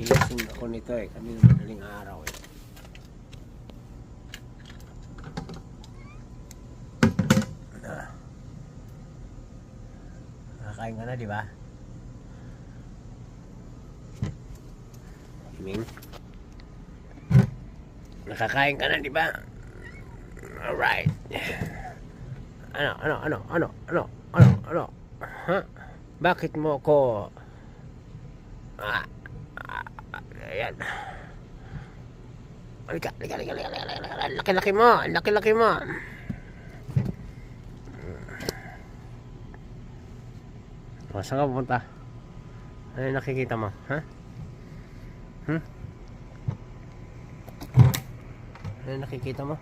Gilasing ako nito eh, kanina madaling araw eh. Nakakain ka na, di ba? Himing? Nakakain ka na, di ba? Alright. Ano? Ha? Bakit mo ko ayan. Laki-laki mo. Saan ka pupunta? Ano yung nakikita mo? Ha? Ano yung nakikita mo?